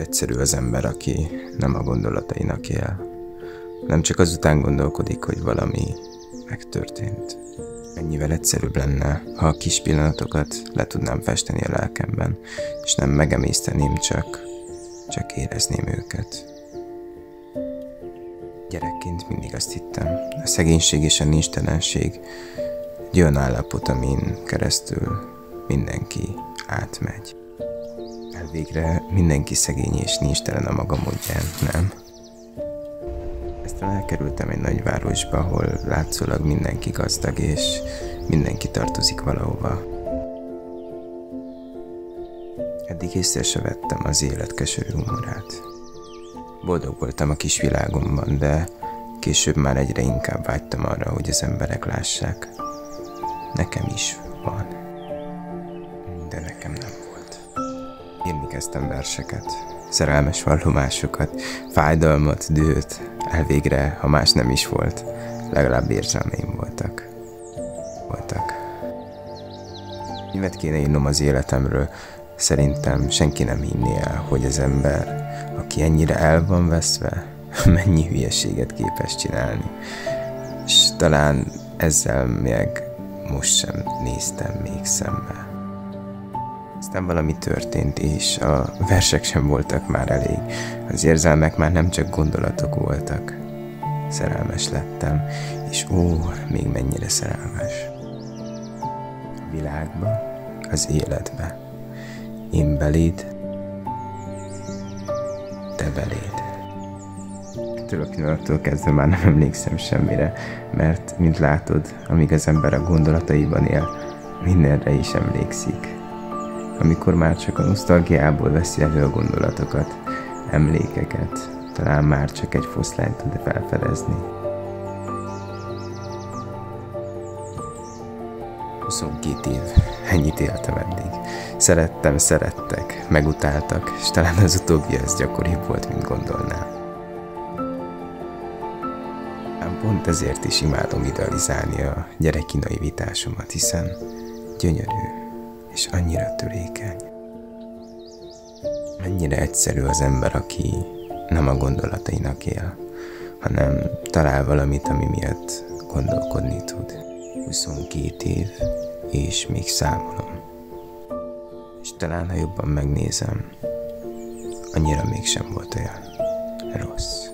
egyszerű az ember, aki nem a gondolatainak él. Nem csak azután gondolkodik, hogy valami megtörtént. Ennyivel egyszerűbb lenne, ha a kis pillanatokat le tudnám festeni a lelkemben, és nem megemészteném, csak érezném őket. Gyerekként mindig azt hittem, a szegénység és a nincstelenség egy olyan állapot, amin keresztül mindenki átmegy. Elvégre mindenki szegény és nincstelen a maga módján, nem? Aztán elkerültem egy nagyvárosba, ahol látszólag mindenki gazdag, és mindenki tartozik valahova. Eddig észre se vettem az élet keserű humorát. Boldog voltam a kis világomban, de később már egyre inkább vágytam arra, hogy az emberek lássák. Nekem is van. De nekem nem volt. Írni kezdtem verseket, szerelmes vallomásokat, fájdalmat, dühöt. Elvégre, ha más nem is volt, legalább érzelmeim voltak. Könyvet kéne írnom az életemről. Szerintem senki nem hinné el, hogy az ember, aki ennyire el van veszve, mennyi hülyeséget képes csinálni. És talán ezzel még most sem néztem még szembe. Aztán valami történt, és a versek sem voltak már elég. Az érzelmek már nem csak gondolatok voltak. Szerelmes lettem, és még mennyire szerelmes. A világba, az életbe. Én beléd, te beléd. Ettől a pillanattól kezdve már nem emlékszem semmire, mert, mint látod, amíg az ember a gondolataiban él, mindenre is emlékszik. Amikor már csak a nosztalgiából veszi elő a gondolatokat, emlékeket, talán már csak egy foszlányt tud felfedezni. 22 év, ennyit éltem eddig. Szerettek, megutáltak, és talán az utóbbi az gyakoribb volt, mint gondolnám. Ám pont ezért is imádom idealizálni a gyereki naivitásomat, hiszen gyönyörű és annyira törékeny. Mennyire egyszerű az ember, aki nem a gondolatainak él, hanem talál valamit, ami miatt gondolkodni tud. 22 év, és még számolom. És talán, ha jobban megnézem, annyira mégsem volt olyan rossz.